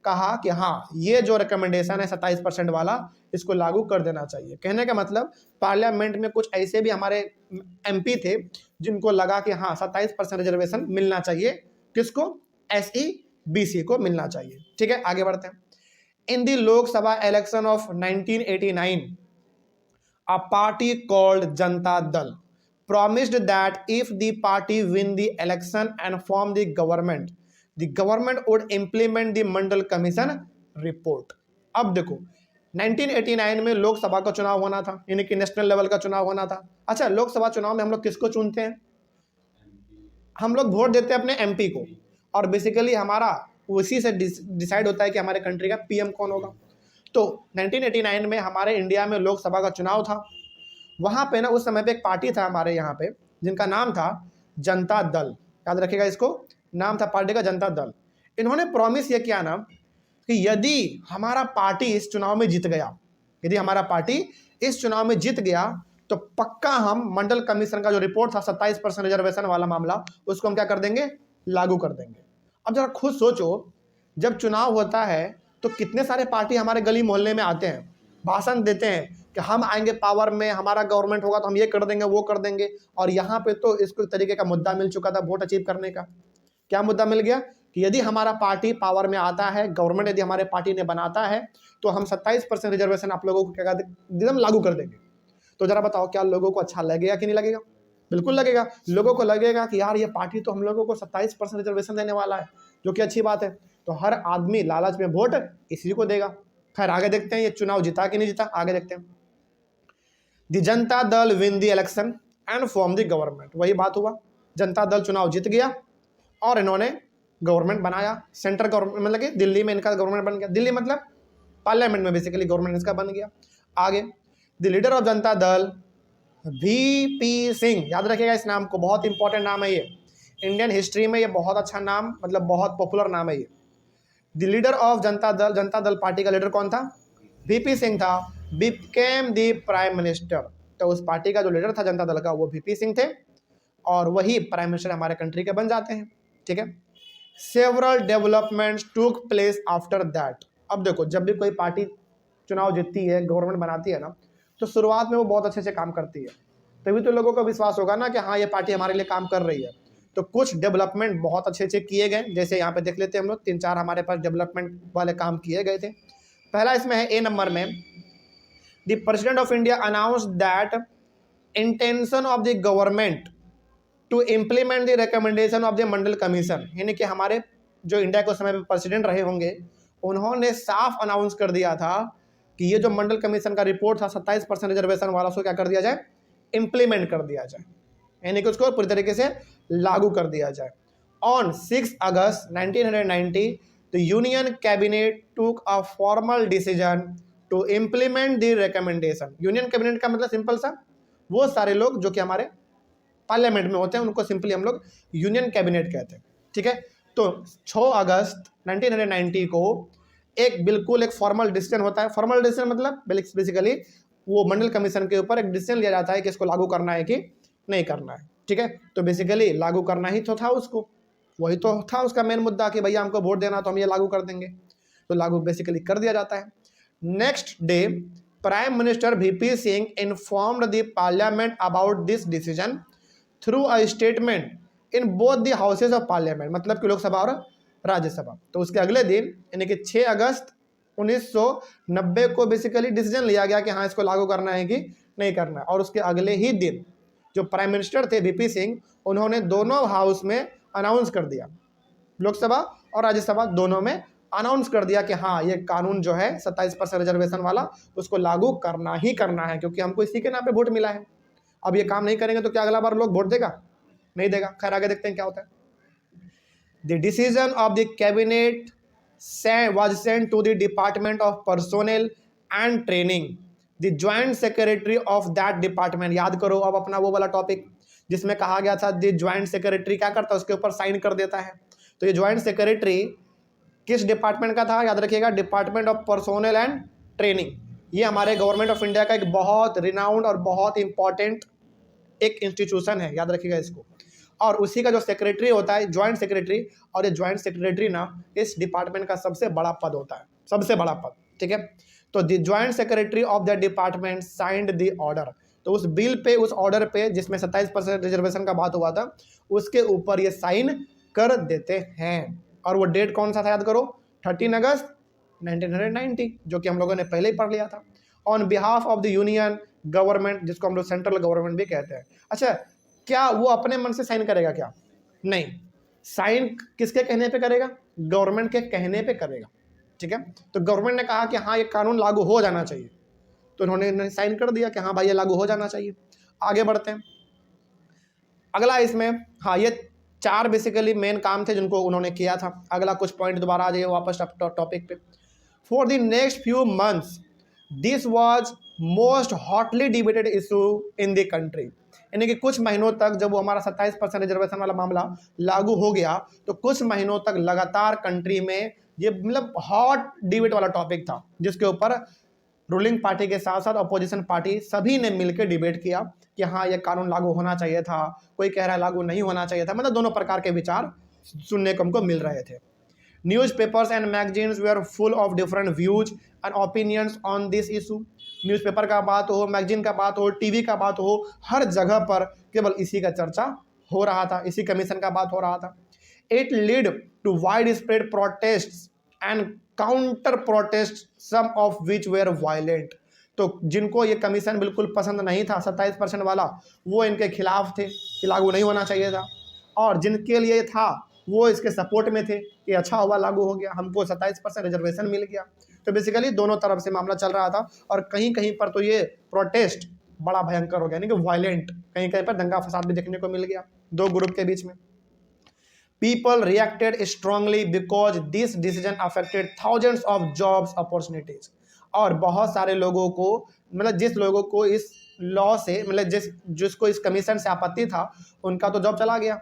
कहा कि हाँ, ये जो रिकमेंडेशन है 27% वाला, इसको लागू कर देना चाहिए। कहने का मतलब पार्लियामेंट में कुछ ऐसे भी हमारे एमपी थे जिनको लगा कि हाँ 27% रिजर्वेशन मिलना चाहिए, किसको, SEBC को मिलना चाहिए। ठीक है, आगे बढ़ते हैं। In the Lok Sabha election of 1989 a party called Janta Dal promised that if the party win the election and form the government would implement the Mandal Commission report। अब देखो, 1989 में लोकसभा का चुनाव होना था, यानी कि नेशनल लेवल का चुनाव होना था। अच्छा, लोकसभा चुनाव में हम लोग किसको चुनते हैं? हम लोग वोट देते हैं अपने एमपी को, और बेसिकली हमारा उसी से डिसाइड होता है कि हमारे कंट्री का पीएम कौन होगा। तो 1989 में हमारे इंडिया में लोकसभा का चुनाव था। वहाँ पे ना उस समय पे एक पार्टी था हमारे यहाँ पे, जिनका नाम था जनता दल। याद रखिएगा इसको, नाम था पार्टी का जनता दल। इन्होंने प्रॉमिस ये किया ना कि यदि हमारा पार्टी इस चुनाव में जीत गया, यदि हमारा पार्टी इस चुनाव में जीत गया, तो पक्का हम मंडल कमीशन का जो रिपोर्ट था 27% रिजर्वेशन वाला मामला, उसको हम क्या कर देंगे, लागू कर देंगे। अब जरा खुद सोचो, जब चुनाव होता है तो कितने सारे पार्टी हमारे गली मोहल्ले में आते हैं, भाषण देते हैं कि हम आएंगे पावर में, हमारा गवर्नमेंट होगा तो हम ये कर देंगे वो कर देंगे। और यहाँ पे तो इसको तरीके का मुद्दा मिल चुका था वोट अचीव करने का। क्या मुद्दा मिल गया कि यदि हमारा पार्टी पावर में आता है, गवर्नमेंट यदि हमारे पार्टी ने बनाता है, तो हम 27% रिजर्वेशन आप लोगों को क्या एकदम लागू कर देंगे। तो जरा बताओ, क्या लोगों को अच्छा लगेगा कि नहीं लगेगा? बिल्कुल लगेगा। लोगों को लगेगा कि यार ये पार्टी तो हम लोगों को 27% रिजर्वेशन देने वाला है, जो कि अच्छी बात है। तो हर आदमी लालच में वोट इसी को देगा। खैर आगे देखते हैं ये चुनाव जीता कि नहीं जीता, आगे देखते हैं। The Janata Dal win the election and form the government. वही बात हुआ, जनता दल चुनाव जीत गया और इन्होंने गवर्नमेंट बनाया, सेंटर गवर्नमेंट, मतलब कि दिल्ली में इनका गवर्नमेंट बन गया। दिल्ली मतलब पार्लियामेंट में बेसिकली गवर्नमेंट इसका बन गया। आगे, the leader of Janata Dal VP Singh. याद रखिएगा इस नाम को, बहुत इंपॉर्टेंट नाम है ये, इंडियन हिस्ट्री में ये बहुत अच्छा नाम, मतलब बहुत पॉपुलर नाम है ये। The leader of Janata Dal party का लीडर कौन था? VP सिंह था। Became the prime minister. तो उस पार्टी का जो लीडर था जनता दल का, वो VP सिंह थे, और वही प्राइम मिनिस्टर हमारे कंट्री के बन जाते हैं। ठीक है, सेवरल डेवलपमेंट्स टूक प्लेस आफ्टर दैट। अब देखो, जब भी कोई पार्टी चुनाव जीतती है, गवर्नमेंट बनाती है ना, तो शुरुआत में वो बहुत अच्छे से काम करती है, तभी तो लोगों को विश्वास होगा ना कि हाँ ये पार्टी हमारे लिए काम कर रही है। तो कुछ डेवलपमेंट बहुत अच्छे अच्छे किए गए, जैसे यहाँ पे देख लेते हैं हम लोग, 3-4 हमारे पास डेवलपमेंट वाले काम किए गए थे। पहला इसमें है A नंबर में, the president of India announce that intention of the government to implement the recommendation of the Mandal commission. यानी कि हमारे जो इंडिया के समय में प्रेसिडेंट रहे होंगे, उन्होंने साफ अनाउंस कर दिया था कि ये जो मंडल कमीशन का रिपोर्ट था 27% रिजर्वेशन वाला, उसको क्या कर दिया जाए, इम्प्लीमेंट कर दिया जाए, यानी कि उसको पूरी तरीके से लागू कर दिया जाए। On 6 August 1990 the union cabinet took a formal decision to implement the recommendation. Union cabinet का मतलब सिंपल सा, वो सारे लोग जो कि हमारे पार्लियामेंट में होते हैं, उनको सिंपली हम लोग यूनियन कैबिनेट कहते हैं। ठीक है, तो 6 अगस्त 1990 को बिल्कुल एक फॉर्मल डिसीजन होता है। फॉर्मल डिसीजन मतलब बेसिकली वो मंडल कमीशन के ऊपर एक डिसीजन लिया जाता है कि इसको लागू करना है कि नहीं करना है। ठीक है, तो बेसिकली लागू करना ही तो था उसको, वही तो था उसका मेन मुद्दा कि भैया हमको वोट देना तो हम ये लागू कर देंगे, तो लागू बेसिकली कर दिया जाता है। Next day prime minister VP Singh informed the parliament about this decision through a statement in both the houses of parliament, मतलब कि लोकसभा और राज्यसभा। तो उसके अगले दिन यानी कि 6 अगस्त 1990 को बेसिकली डिसीजन लिया गया कि हाँ इसको लागू करना है कि नहीं करना है। और उसके अगले ही दिन जो प्राइम मिनिस्टर थे VP सिंह, उन्होंने दोनों हाउस में अनाउंस कर दिया, लोकसभा और राज्यसभा दोनों में अनाउंस कर दिया कि हाँ ये कानून जो है 27% रिजर्वेशन वाला उसको लागू करना ही करना है, क्योंकि हमको इसी के नाम पे वोट मिला है। अब ये काम नहीं करेंगे तो क्या अगला बार लोग वोट देगा? नहीं देगा। खैर आगे देखते हैं क्या होता है। The decision of the cabinet was sent to the Department of Personnel and Training. The joint secretary of that department, याद करो अब अपना वो वाला टॉपिक जिसमें कहा गया था द ज्वाइंट सेक्रेटरी क्या करता है, उसके ऊपर साइन कर देता है। तो ये ज्वाइंट सेक्रेटरी किस डिपार्टमेंट का था? याद रखिएगा, department of personnel and training. ये हमारे गवर्नमेंट ऑफ इंडिया का एक बहुत रिनाउंड और बहुत इंपॉर्टेंट एक इंस्टीट्यूशन है, याद रखिएगा इसको। और उसी का जो सेक्रेटरी होता है ज्वाइंट सेक्रेटरी, और ये ज्वाइंट सेक्रेटरी ना इस डिपार्टमेंट का सबसे बड़ा पद होता है, सबसे बड़ा पद, ठीक है। तो the joint secretary of the department signed the order. तो उस बिल पे, उस ऑर्डर पे जिसमें 27% रिजर्वेशन का बात हुआ था, उसके ऊपर ये साइन कर देते हैं। और वो डेट कौन सा था याद करो, 13 अगस्त 1990, जो कि हम लोगों ने पहले ही पढ़ लिया था। On behalf of the union government, जिसको हम लोग सेंट्रल गवर्नमेंट भी कहते हैं। अच्छा, क्या वो अपने मन से साइन करेगा क्या? नहीं, साइन किसके कहने पे करेगा? गवर्नमेंट के कहने पे करेगा, ठीक है। तो गवर्नमेंट ने कहा कि हाँ ये कानून लागू हो जाना चाहिए, तो इन्होंने साइन कर दिया कि हाँ भाई ये लागू हो जाना चाहिए। आगे बढ़ते हैं। अगला इसमें, हाँ ये 4 बेसिकली मेन काम थे जिनको उन्होंने किया था। अगला कुछ पॉइंट दोबारा आ जाइए वापस टॉपिक पे। For the next few months this was most hotly debated issue in the country. यानी कि कुछ महीनों तक जब वो हमारा 27% रिजर्वेशन वाला मामला लागू हो गया, तो कुछ महीनों तक लगातार कंट्री में ये मतलब हॉट डिबेट वाला टॉपिक था, जिसके ऊपर रूलिंग पार्टी के साथ साथ अपोजिशन पार्टी सभी ने मिलकर डिबेट किया कि हाँ ये कानून लागू होना चाहिए था, कोई कह रहा है लागू नहीं होना चाहिए था। मतलब दोनों प्रकार के विचार सुनने को हमको मिल रहे थे। Newspapers and magazines were full of different views and opinions on this issue. Newspaper का बात हो, मैगजीन का बात हो, टीवी का बात हो, हर जगह पर केवल इसी का चर्चा हो रहा था, इसी कमीशन का बात हो रहा था। It lead to wide spread protests and counter protest, some of which were violent. तो जिनको ये कमीशन बिल्कुल पसंद नहीं था 27% वाला, वो इनके खिलाफ थे कि लागू नहीं होना चाहिए था, और जिनके लिए था वो इसके सपोर्ट में थे कि अच्छा हुआ लागू हो गया, हमको 27% रिजर्वेशन मिल गया। तो बेसिकली दोनों तरफ से मामला चल रहा था, और कहीं कहीं पर तो ये प्रोटेस्ट बड़ा भयंकर हो गया, यानी कि वायलेंट, कहीं कहीं पर दंगा फसाद भी देखने को मिल गया दो ग्रुप के बीच में। People reacted strongly because this decision affected thousands of jobs opportunities। और बहुत सारे लोगों को, मतलब जिस लोगों को इस लॉ से, मतलब जिसको इस कमीशन से आपत्ति था, उनका तो जॉब चला गया,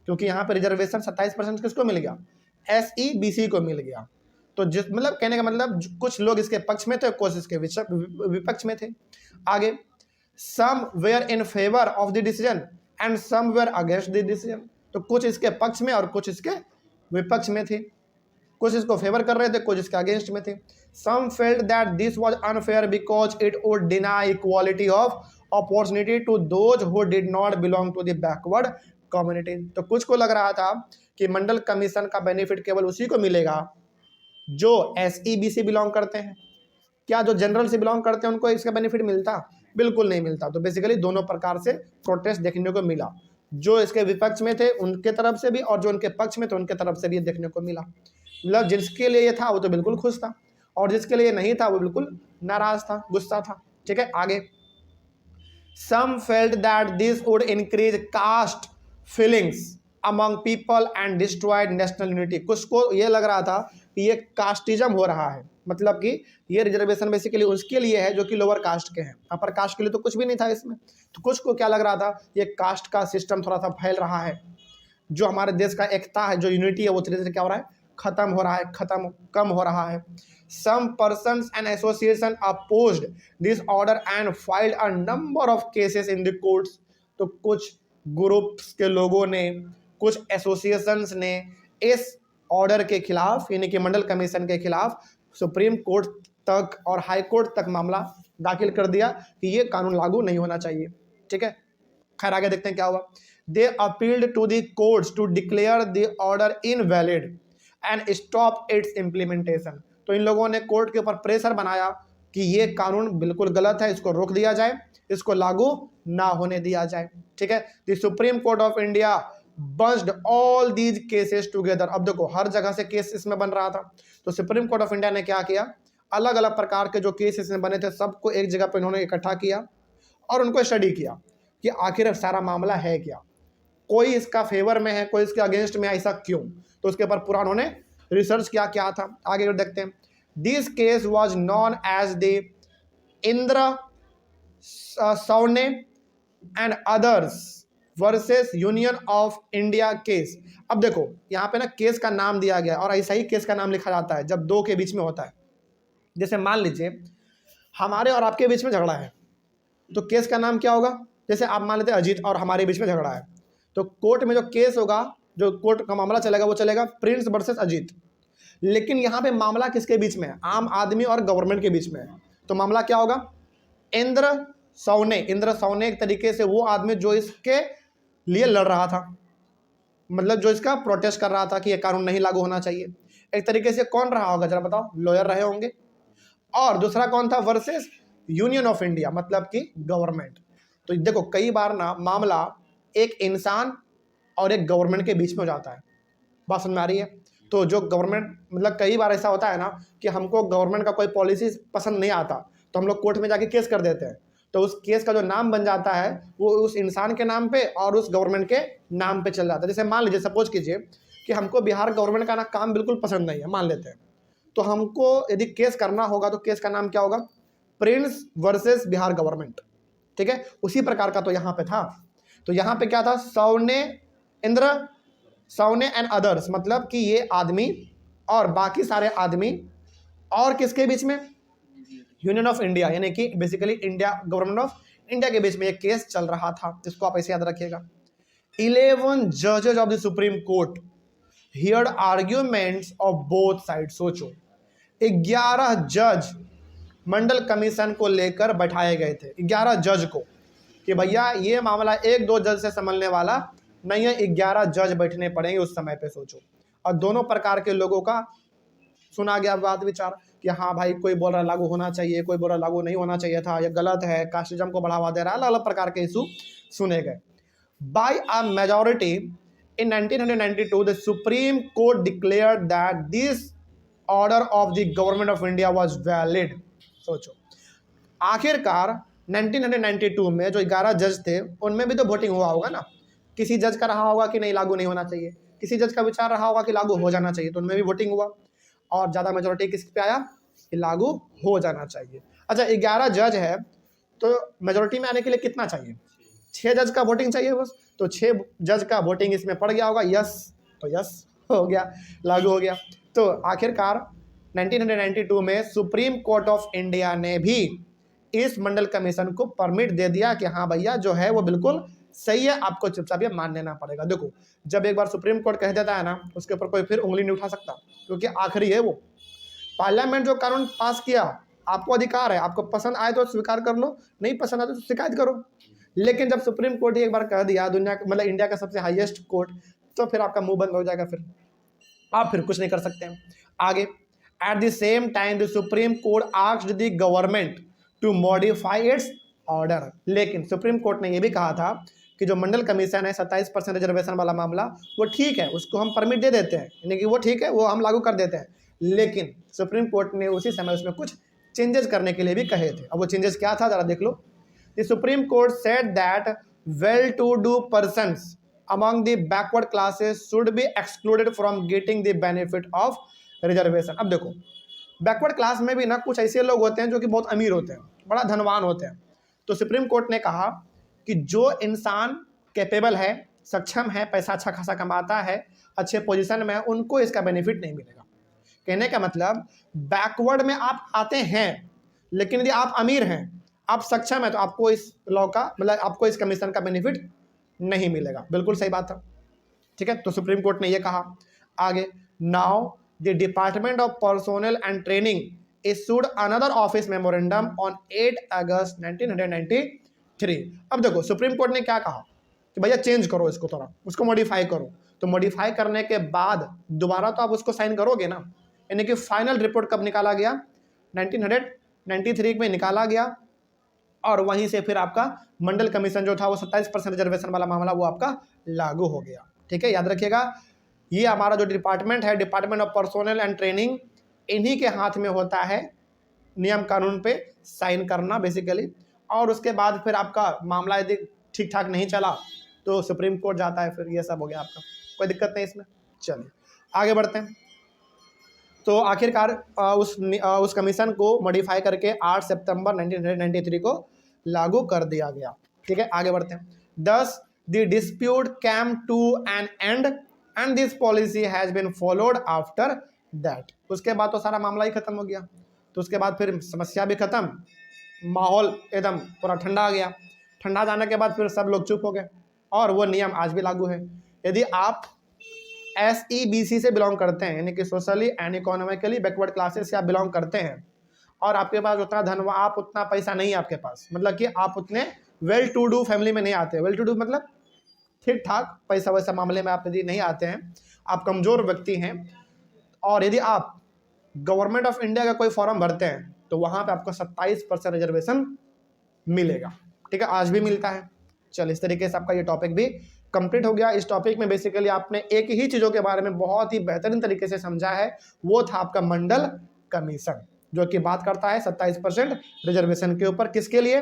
क्योंकि यहाँ पे रिजर्वेशन 27% किसको मिल गया? SEBC को मिल गया। तो जिस मतलब कहने का मतलब कुछ लोग इसके पक्ष में थे, कुछ इसके विपक्ष में थे। आगे, some were in favour of the decision and some were against the decision. तो कुछ इसके पक्ष में और कुछ इसके विपक्ष में थे, कुछ इसको फेवर कर रहे थे, कुछ इसके अगेंस्ट में थे। Some felt that this was unfair because it would deny equality of opportunity to those who did not belong to the backward community. तो कुछ को लग रहा था कि मंडल कमीशन का बेनिफिट केवल उसी को मिलेगा जो SEBC बिलोंग करते हैं। क्या जो जनरल से बिलोंग करते हैं उनको इसका बेनिफिट मिलता? बिल्कुल नहीं मिलता। तो बेसिकली दोनों प्रकार से प्रोटेस्ट देखने को मिला, जो इसके विपक्ष में थे उनके तरफ से भी, और जो उनके पक्ष में थे उनके तरफ से भी देखने को मिला। मतलब जिसके लिए ये था वो तो बिल्कुल खुश था, और जिसके लिए नहीं था वो बिल्कुल नाराज था, गुस्सा था, ठीक है। आगे, some felt that this would increase caste feelings among people and destroyed national unity. कुछ को ये लग रहा था कि ये कास्टिज्म हो रहा है, मतलब कि ये रिजर्वेशन बेसिकली उसके लिए है जो कि लोअर कास्ट के हैं, अपर कास्ट के लिए तो कुछ भी नहीं था इसमें। तो कुछ को क्या लग रहा था, ये कास्ट का सिस्टम थोड़ा सा फैल रहा है, जो हमारे देश का एकता है, जो यूनिटी है, वो धीरे धीरे क्या हो रहा है, खत्म हो रहा है, कम हो रहा है। Some persons and association opposed this order and filed a number of cases in the courts. तो कुछ ग्रुप्स के लोगों ने, कुछ एसोसिएशंस ने इस ऑर्डर के खिलाफ, यानी कि मंडल कमीशन के खिलाफ सुप्रीम कोर्ट तक और हाई कोर्ट तक मामला दाखिल कर दिया कि ये कानून लागू नहीं होना चाहिए, ठीक है। खैर आगे देखते हैं क्या हुआ। They appealed to the courts to declare the order invalid and stop its implementation. तो इन लोगों ने कोर्ट के ऊपर प्रेशर बनाया कि ये कानून बिल्कुल गलत है, इसको रोक दिया जाए, इसको लागू ना होने दिया जाए, ठीक है। The supreme Court of India bunched all these cases together. अब देखो हर जगह से केस इसमें बन रहा था, तो सुप्रीम कोर्ट ऑफ इंडिया ने क्या किया, अलग अलग प्रकार के जो केस इसमें बने थे सबको एक जगह पर इन्होंने इकट्ठा किया और उनको स्टडी किया कि आखिर सारा मामला है क्या, कोई इसका फेवर में है, कोई इसके अगेंस्ट में, ऐसा क्यों। तो उसके ऊपर पूरा उन्होंने रिसर्च किया क्या था। आगे देखते हैं। This case was known as the Indra Sawhney and others versus Union of India case. अब देखो यहाँ पे ना केस का नाम दिया गया और ऐसा ही केस का नाम लिखा जाता है जब दो के बीच में होता है। जैसे मान लीजिए हमारे और आपके बीच में झगड़ा है, तो केस का नाम क्या होगा। जैसे आप मान लेते हैं अजीत और हमारे बीच में झगड़ा है, तो कोर्ट में जो केस होगा, जो कोर्ट का मामला चलेगा वो चलेगा प्रिंस वर्सेस अजीत। लेकिन यहाँ पे मामला किसके बीच में है, आम आदमी और गवर्नमेंट के बीच में है। तो मामला क्या होगा, इंद्र सौने। इंद्र सौने एक तरीके से वो आदमी जो इसके लिए लड़ रहा था, मतलब जो इसका प्रोटेस्ट कर रहा था कि ये कानून नहीं लागू होना चाहिए। एक तरीके से कौन रहा होगा जरा बताओ, लॉयर रहे होंगे। और दूसरा कौन था, वर्सेस यूनियन ऑफ इंडिया, मतलब कि गवर्नमेंट। तो देखो कई बार ना मामला एक इंसान और एक गवर्नमेंट के बीच में हो जाता है, बात समझ में आ रही है। तो जो गवर्नमेंट, मतलब कई बार ऐसा होता है ना कि हमको गवर्नमेंट का कोई पॉलिसी पसंद नहीं आता, तो हम लोग कोर्ट में जाके केस कर देते हैं। तो उस केस का जो नाम बन जाता है वो उस इंसान के नाम पे और उस गवर्नमेंट के नाम पे चल जाता है। जैसे मान लीजिए, सपोज कीजिए कि हमको बिहार गवर्नमेंट का ना काम बिल्कुल पसंद नहीं है, मान लेते हैं। तो हमको यदि केस करना होगा तो केस का नाम क्या होगा, प्रिंस वर्सेस बिहार गवर्नमेंट। ठीक है, उसी प्रकार का तो यहाँ पे था। तो यहाँ पे क्या था, सौने इंद्र सौने एंड अदर्स, मतलब कि ये आदमी और बाकी सारे आदमी और किसके बीच में, यूनियन ऑफ इंडिया, यानी कि basically India, government of India के बीच में एक केस चल रहा था। इसको आप ऐसे याद रखिएगा। 11 जजेस of the supreme court heard arguments of both side. सोचो 11 जज मंडल कमीशन को लेकर बैठाए गए थे, 11 जज को, कि भैया ये मामला एक दो जज से संभलने वाला नहीं है, 11 जज बैठने पड़ेंगे उस समय पे। सोचो, और दोनों प्रकार के लोगों का सुना गया बात विचार कि हाँ भाई, कोई बोल रहा लागू होना चाहिए, कोई बोल रहा लागू नहीं होना चाहिए था, यह गलत है, कास्टिज्म को बढ़ावा दे रहा है, अलग अलग प्रकार के इशू सुने गए। By a majority in 1992 the supreme court declared that this order of the government of India was valid. सोचो, आखिरकार 1992 में जो 11 जज थे उनमें भी तो वोटिंग हुआ होगा ना, किसी जज का रहा होगा कि नहीं लागू नहीं होना चाहिए, किसी जज का विचार रहा होगा कि लागू हो जाना चाहिए, तो उनमें भी वोटिंग हुआ और ज़्यादा मेजोरिटी किस पे आया कि लागू हो जाना चाहिए। अच्छा, 11 जज है तो मेजोरिटी में आने के लिए कितना चाहिए, 6 जज का वोटिंग चाहिए बस। तो 6 जज का वोटिंग इसमें पड़ गया होगा, यस, तो यस हो गया, लागू हो गया। तो आखिरकार 1992 में सुप्रीम कोर्ट ऑफ इंडिया ने भी इस मंडल कमीशन को परमिट दे दिया कि हाँ भैया जो है वो बिल्कुल सही है, आपको चुपचाप ये मान लेना पड़ेगा। देखो, जब एक बार सुप्रीम कोर्ट कह देता है ना, उसके ऊपर कोई फिर उंगली नहीं उठा सकता, क्योंकि आखिरी है वो। पार्लियामेंट जो कानून पास किया, आपको अधिकार है, आपको पसंद आए तो स्वीकार कर लो, नहीं पसंद आए तो शिकायत करो। लेकिन जब सुप्रीम कोर्ट एक बार कह दिया, दुनिया मतलब इंडिया का सबसे हाईएस्ट कोर्ट, तो फिर आपका मुंह बंद हो जाएगा, फिर आप फिर कुछ नहीं कर सकते हैं आगे। At the same time the supreme court asked the government to modify its order. लेकिन सुप्रीम कोर्ट ने यह भी कहा था कि जो मंडल कमीशन है 27% रिजर्वेशन वाला मामला, वो ठीक है, उसको हम परमिट दे देते हैं, यानी कि वो ठीक है, वो हम लागू कर देते हैं। लेकिन सुप्रीम कोर्ट ने उसी समय उसमें कुछ चेंजेस करने के लिए भी कहे थे। अब वो चेंजेस क्या था, जरा देख लो। The supreme Court said that well to do persons among the backward classes should be excluded from getting the benefit of reservation। अब देखो, बैकवर्ड क्लास में भी ना कुछ ऐसे लोग होते हैं जो कि बहुत अमीर होते हैं, बड़ा धनवान होते हैं। तो सुप्रीम कोर्ट ने कहा कि जो इंसान कैपेबल है, सक्षम है, पैसा अच्छा खासा कमाता है, अच्छे पोजीशन में है, उनको इसका बेनिफिट नहीं मिलेगा। कहने का मतलब, बैकवर्ड में आप आते हैं, लेकिन यदि आप अमीर हैं, आप सक्षम है, तो आपको इस लॉ का मतलब आपको इस कमीशन का बेनिफिट नहीं मिलेगा। बिल्कुल सही बात है, ठीक है। तो सुप्रीम कोर्ट ने यह कहा। आगे, now the department of personnel and training issued another office memorandum on 8 अगस्त 1993। अब देखो, सुप्रीम कोर्ट ने क्या कहा कि भैया चेंज करो इसको, थोड़ा उसको मॉडिफाई करो। तो मॉडिफाई करने के बाद दोबारा तो आप उसको साइन करोगे ना, यानी कि फाइनल रिपोर्ट कब निकाला गया, 1993 में निकाला गया। और वहीं से फिर आपका मंडल कमीशन जो था वो 27% रिजर्वेशन वाला मामला वो आपका लागू हो गया। ठीक है, याद रखिएगा ये हमारा जो डिपार्टमेंट है, department of personnel and training, इन्हीं के हाथ में होता है नियम कानून पे साइन करना बेसिकली। और उसके बाद फिर आपका मामला यदि ठीक ठाक नहीं चला तो सुप्रीम कोर्ट जाता है, फिर ये सब हो गया आपका, कोई दिक्कत नहीं इसमें। चलिए आगे बढ़ते हैं। तो आखिरकार उस कमीशन को मॉडिफाई करके 8 सितंबर 1993 को लागू कर दिया गया। ठीक है, आगे बढ़ते हैं। Thus the dispute came to an end and this policy has been followed after that. उसके बाद तो सारा मामला ही खत्म हो गया, तो उसके बाद फिर समस्या भी खत्म, माहौल एकदम पूरा ठंडा आ गया। ठंडा जाने के बाद फिर सब लोग चुप हो गए और वो नियम आज भी लागू है। यदि आप SEBC से बिलोंग करते हैं, यानी कि socially and economically backward classes से आप बिलोंग करते हैं और आपके पास उतना धन, आप उतना पैसा नहीं है आपके पास, मतलब कि आप उतने वेल टू डू फैमिली में नहीं आते। वेल टू डू मतलब ठीक ठाक पैसा वैसा मामले में आप यदि नहीं आते हैं, आप कमजोर व्यक्ति हैं, और यदि आप गवर्नमेंट ऑफ इंडिया का कोई फॉर्म भरते हैं तो वहां पे आपको 27% रिजर्वेशन मिलेगा। ठीक है, आज भी मिलता है। चल, इस तरीके से आपका ये टॉपिक भी कंप्लीट हो गया। इस टॉपिक में बेसिकली आपने एक ही चीजों के बारे में बहुत ही बेहतरीन तरीके से समझा है, वो था आपका मंडल कमीशन, जो कि बात करता है 27% रिजर्वेशन के ऊपर, किसके लिए?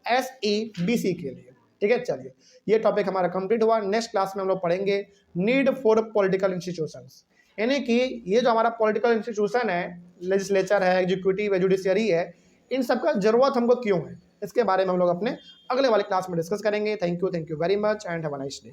SEBC के लिए। ठीक है, चलिए ये टॉपिक हमारा कंप्लीट हुआ। नेक्स्ट क्लास में हम लोग पढ़ेंगे नीड फॉर पॉलिटिकल इंस्टीट्यूशंस, यानी कि ये जो हमारा पॉलिटिकल इंस्टीट्यूशन है, लेजिस्लेचर है, एग्जीक्यूटिव है, जुडिशियरी है, इन सबका जरूरत हमको क्यों है, इसके बारे में हम लोग अपने अगले वाले क्लास में डिस्कस करेंगे। Thank you very much and have a nice day.